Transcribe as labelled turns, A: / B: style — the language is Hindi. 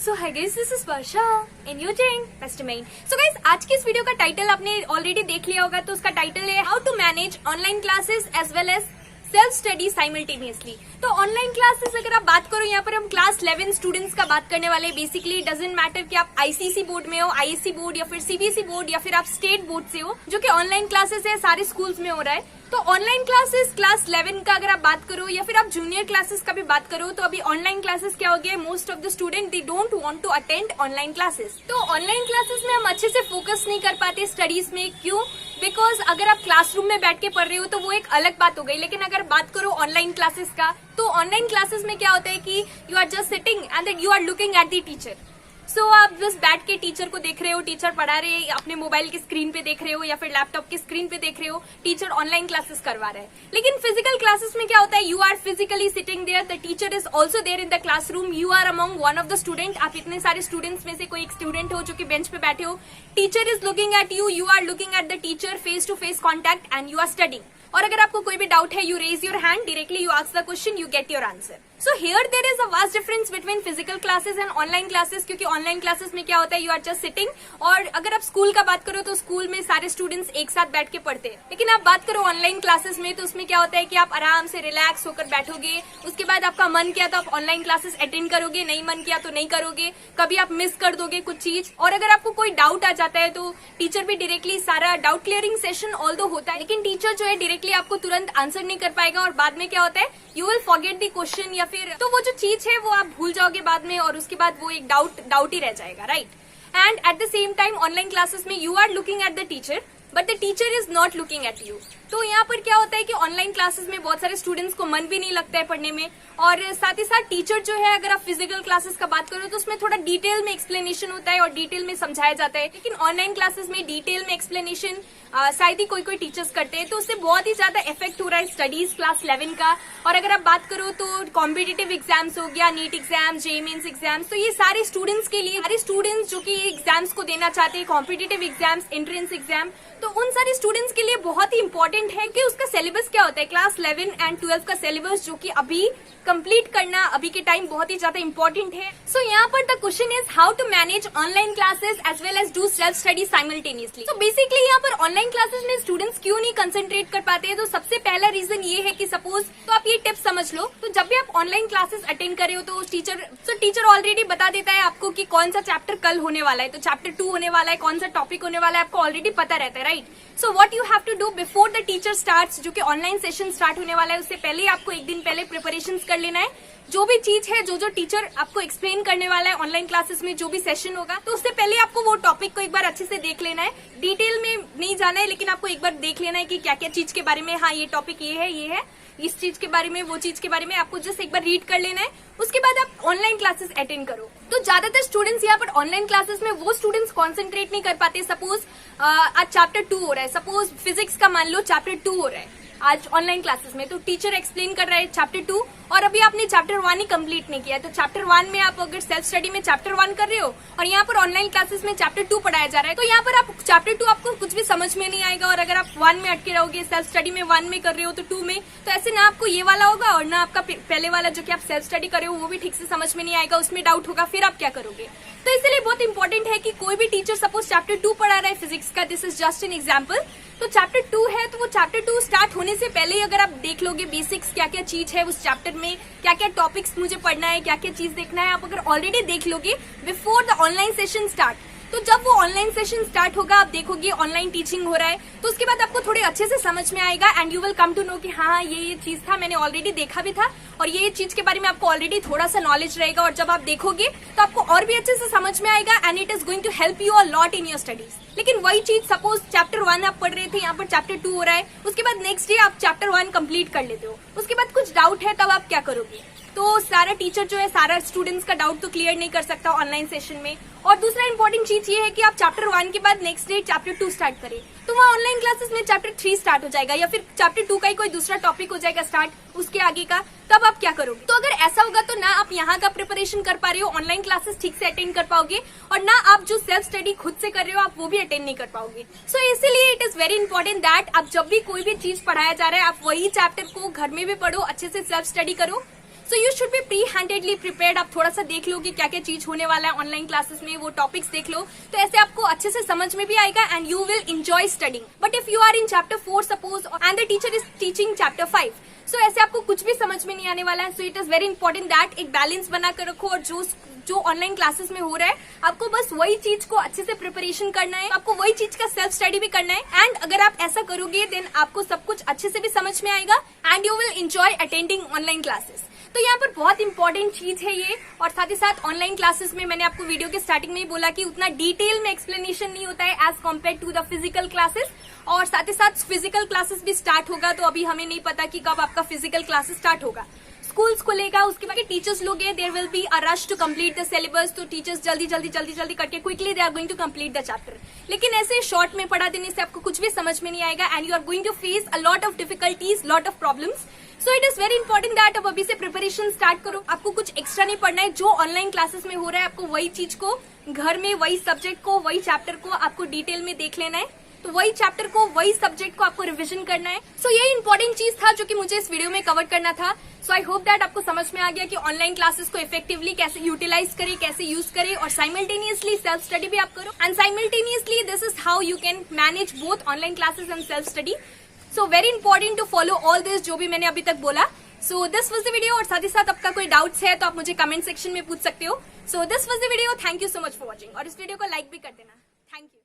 A: So hi guys, this is Varsha and you doing mastermind. So guys, आज की इस वीडियो का टाइटल आपने ऑलरेडी देख लिया होगा। तो उसका टाइटल है how to manage online classes as well as self study simultaneously. तो ऑनलाइन क्लासेस अगर आप बात करो, यहाँ पर हम क्लास 11 स्टूडेंट्स का बात करने वाले। बेसिकली डजंट मैटर कि आप आईसीएसई बोर्ड में हो, आईएससी बोर्ड या फिर सीबीएसई बोर्ड या फिर आप स्टेट बोर्ड से हो, जो कि ऑनलाइन क्लासेस है, सारे स्कूल्स में हो रहा है। तो ऑनलाइन क्लासेस क्लास 11 का अगर आप बात करो या फिर आप जूनियर क्लासेस का भी बात करो, तो अभी ऑनलाइन क्लासेस क्या हो गया, most of the student they don't want to attend online classes. तो ऑनलाइन क्लासेस में हम अच्छे से फोकस नहीं कर पाते स्टडीज में। क्यों? बिकॉज अगर आप क्लासरूम में बैठ के पढ़ रहे हो तो वो एक अलग बात हो गई, लेकिन अगर बात करो ऑनलाइन क्लासेस का, तो ऑनलाइन क्लासेस में क्या होता है कि you are just sitting and then you are looking at the teacher. So आप बस बैठ के टीचर को देख रहे हो, टीचर पढ़ा रहे हैं, अपने मोबाइल की स्क्रीन पे देख रहे हो या फिर लैपटॉप की स्क्रीन पे देख रहे हो, टीचर ऑनलाइन क्लासेस करवा रहे हैं। लेकिन फिजिकल क्लासेस में क्या होता है, you are physically sitting there, the teacher is also there in the classroom, you are among one of the student. आप इतने सारे स्टूडेंट्स में से कोई एक स्टूडेंट हो जो कि बेंच पे बैठे हो, teacher is looking at you, you are looking at the teacher, face to face contact and you are studying. और अगर आपको कोई भी डाउट है, you raise your hand, directly you ask the question, you get your answer. So here there is a vast difference between physical classes and online classes, क्योंकि ऑनलाइन क्लासेस में क्या होता है, यू आर जस्ट सिटिंग। और अगर आप स्कूल का बात करो तो स्कूल में सारे स्टूडेंट्स एक साथ बैठ के पढ़ते हैं। लेकिन आप बात करो ऑनलाइन क्लासेस में, तो उसमें क्या होता है कि आप आराम से रिलैक्स होकर बैठोगे। उसके बाद आपका मन किया तो आप ऑनलाइन क्लासेस अटेंड करोगे, नहीं मन किया तो नहीं करोगे, कभी आप मिस कर दोगे कुछ चीज। और अगर आपको कोई डाउट आ जाता है तो टीचर भी डायरेक्टली सारा डाउट क्लियरिंग सेशन ऑल्दो होता है, लेकिन टीचर जो है डायरेक्टली आपको तुरंत आंसर नहीं कर पाएगा और बाद में क्या होता है, you will forget the question, या फिर तो वो जो चीज है वो आप भूल जाओगे बाद में, और उसके बाद वो एक डाउट ही रह जाएगा, right. And at the same time online classes में you are looking at the teacher but the teacher is not looking at you. तो यहाँ पर क्या होता है कि ऑनलाइन क्लासेस में बहुत सारे स्टूडेंट्स को मन भी नहीं लगता है पढ़ने में, और साथ ही साथ टीचर जो है, अगर आप फिजिकल क्लासेस का बात करो तो उसमें थोड़ा डिटेल में एक्सप्लेनेशन होता है और डिटेल में समझाया जाता है। लेकिन ऑनलाइन क्लासेस में डिटेल में एक्सप्लेनेशन शायद ही कोई टीचर्स करते हैं, तो उससे बहुत ही ज्यादा इफेक्ट हो रहा है स्टडीज क्लास 11 का। और अगर आप बात करो तो कॉम्पिटिटिव एग्जाम्स हो गया, NEET exam, JEE mains exams, तो ये सारे स्टूडेंट्स के लिए, सारे स्टूडेंट्स जो कि एग्जाम्स को देना चाहते हैं, कॉम्पिटिटिव एग्जाम्स, एंट्रेंस एग्जाम, तो उन सारे स्टूडेंट्स के लिए बहुत ही इंपॉर्टेंट है कि उसका सिलेबस क्या होता है, क्लास 11 एंड 12 का सिलेबस, जो कि अभी कंप्लीट करना अभी के टाइम बहुत ही ज्यादा इंपॉर्टेंट है। सो यहाँ पर the question is how to manage online classes as well as do self study simultaneously. तो बेसिकली यहाँ पर ऑनलाइन क्लासेस में स्टूडेंट्स क्यों नहीं कंसंट्रेट कर पाते हैं, तो सबसे पहला रीजन ये है कि सपोज, तो आप ये टिप्स समझ लो, तो जब भी आप ऑनलाइन क्लासेस अटेंड कर रहे हो तो टीचर ऑलरेडी बता देता है आपको कि कौन सा चैप्टर कल होने वाला है, तो चैप्टर 2 होने वाला है, कौन सा टॉपिक होने वाला है, आपको ऑलरेडी पता रहता है, right. So what you have to do before the teacher starts, जो कि ऑनलाइन सेशन स्टार्ट होने वाला है, उससे पहले आपको एक दिन पहले प्रिपरेशन कर लेना है। जो भी चीज है, जो टीचर आपको एक्सप्लेन करने वाला है ऑनलाइन क्लासेस में, जो भी सेशन होगा, तो उससे पहले आपको वो टॉपिक को एक बार अच्छे से देख लेना है। डिटेल में नहीं जाना है, लेकिन आपको एक बार देख लेना है कि क्या क्या चीज के बारे में, हाँ ये टॉपिक ये है, इस चीज के बारे में, वो चीज के बारे में आपको जस्ट एक बार रीड कर लेना है। उसके बाद आप ऑनलाइन क्लासेस अटेंड करो। तो ज्यादातर स्टूडेंट्स यहाँ पर ऑनलाइन क्लासेस में वो स्टूडेंट्स कॉन्सेंट्रेट नहीं कर पाते। सपोज आज चैप्टर 2 हो रहा है, सपोज फिजिक्स का मान लो चैप्टर 2 हो रहा है आज ऑनलाइन क्लासेस में, तो टीचर एक्सप्लेन कर रहा है चैप्टर 2 और अभी आपने चैप्टर 1 ही कंप्लीट नहीं किया है। तो चैप्टर 1 में आप अगर सेल्फ स्टडी में चैप्टर 1 कर रहे हो और यहाँ पर ऑनलाइन क्लासेस में चैप्टर 2 पढ़ाया जा रहा है, तो यहाँ पर आप चैप्टर 2 आपको कुछ भी समझ में नहीं आएगा। और अगर आप 1 में अटके रहोगे, सेल्फ स्टडी में 1 में कर रहे हो तो 2 में, तो ऐसे ना आपको ये वाला होगा और ना आपका पहले वाला जो कि आप सेल्फ स्टडी कर रहे हो वो भी ठीक से समझ में नहीं आएगा, उसमें डाउट होगा, फिर आप क्या करोगे। तो इसलिए बहुत इंपॉर्टेंट है कि कोई भी टीचर सपोज चैप्टर 2 पढ़ा रहा है फिजिक्स का, this is just an example, तो चैप्टर 2 है तो वो चैप्टर 2 स्टार्ट होने से पहले ही अगर आप देख लोगे बेसिक्स, क्या क्या चीज है उस चैप्टर में, क्या क्या टॉपिक्स मुझे पढ़ना है, क्या क्या चीज देखना है, आप अगर ऑलरेडी देख लोगे before the online session start, तो जब वो ऑनलाइन सेशन स्टार्ट होगा, आप देखोगे ऑनलाइन टीचिंग हो रहा है, तो उसके बाद आपको थोड़े अच्छे से समझ में आएगा and you will come to know कि हाँ ये चीज था, मैंने ऑलरेडी देखा भी था, और ये चीज के बारे में आपको ऑलरेडी थोड़ा सा नॉलेज रहेगा। और जब आप देखोगे तो आपको और भी अच्छे से समझ में आएगा and it is going to help you a lot in your studies. लेकिन वही चीज सपोज चैप्टर 1 आप पढ़ रहे थे, यहाँ पर चैप्टर 2 हो रहा है, उसके बाद नेक्स्ट डे आप चैप्टर 1 कंप्लीट कर लेते हो, उसके बाद कुछ डाउट है, तब आप क्या करोगे। तो सारा टीचर जो है सारा स्टूडेंट्स का डाउट तो क्लियर नहीं कर सकता ऑनलाइन सेशन में। और दूसरा इंपॉर्टेंट चीज ये है कि आप चैप्टर 1 के बाद नेक्स्ट डे चैप्टर 2 स्टार्ट करें, तो वहाँ ऑनलाइन क्लासेस में चैप्टर 3 स्टार्ट हो जाएगा या फिर चैप्टर 2 का ही कोई दूसरा टॉपिक हो जाएगा स्टार्ट उसके आगे का, तब आप क्या करोगे। तो अगर ऐसा होगा तो ना आप यहाँ का प्रिपरेशन कर पा रहे हो, ऑनलाइन क्लासेस ठीक से अटेंड कर पाओगे, और ना आप जो सेल्फ स्टडी खुद से कर रहे हो आप वो भी अटेंड नहीं कर पाओगे। सो इसीलिए it is very important that आप जब भी कोई भी चीज पढ़ाया जा रहा है, आप वही चैप्टर को घर में भी पढ़ो, अच्छे से सेल्फ स्टडी करो। So you should be pre handedly prepared. आप थोड़ा सा देख लो कि क्या क्या चीज होने वाला है ऑनलाइन क्लासेस में, वो टॉपिक्स देख लो, तो ऐसे आपको अच्छे से समझ में भी आएगा and you will enjoy studying. But if you are in chapter 4 suppose and the teacher is teaching chapter 5, so ऐसे आपको कुछ भी समझ में नहीं आने वाला है। सो it is very important that एक बैलेंस बना कर रखो, और जो ऑनलाइन क्लासेस में हो रहा है आपको बस वही चीज को अच्छे से प्रिपरेशन करना है, आपको वही चीज का सेल्फ स्टडी भी करना है। एंड अगर आप ऐसा करोगे देन आपको सब कुछ अच्छे से भी समझ में आएगा and you will enjoy attending online classes. तो यहाँ पर बहुत इंपॉर्टेंट चीज है ये। और साथ ही साथ ऑनलाइन क्लासेस में मैंने आपको वीडियो के स्टार्टिंग में ही बोला कि उतना डिटेल में एक्सप्लेनेशन नहीं होता है as compare to the physical classes. और साथ ही साथ फिजिकल क्लासेस भी स्टार्ट होगा, तो अभी हमें नहीं पता कि कब आपका फिजिकल क्लासेस स्टार्ट होगा। स्कूल्स खुलेगा, उसके बाद टीचर्स लोग हैं, there will be a rush to complete the syllabus. तो टीचर्स जल्दी करके quickly they are going to complete the chapter. लेकिन ऐसे शॉर्ट में पढ़ा देने से आपको कुछ भी समझ में नहीं आएगा and you are going to face a lot of difficulties, lot of problems. So it is very important that अब अभी से प्रिपरेशन स्टार्ट करो। आपको कुछ एक्स्ट्रा नहीं पढ़ना है, जो ऑनलाइन क्लासेस में हो रहा है आपको वही चीज को घर में, वही सब्जेक्ट को, वही चैप्टर को आपको डिटेल में देख लेना है। तो वही चैप्टर को, वही सब्जेक्ट को आपको रिवीजन करना है। सो ये इंपॉर्टेंट चीज था जो कि मुझे इस वीडियो में कवर करना था। सो आई होप दैट आपको समझ में आ गया कि ऑनलाइन क्लासेस को इफेक्टिवली कैसे यूटिलाइज करें, कैसे यूज करें, और साइमल्टेनियसली सेल्फ स्टडी भी आप करो। And simultaneously this is how you can manage both online classes and self study. So very important to follow all this, जो भी मैंने अभी तक बोला। So this was the video. और साथ ही साथ आपका कोई डाउट्स है तो आप मुझे कमेंट सेक्शन में पूछ सकते हो। सो this was the video. Thank you so much for watching, और इस वीडियो को लाइक भी कर देना। Thank you.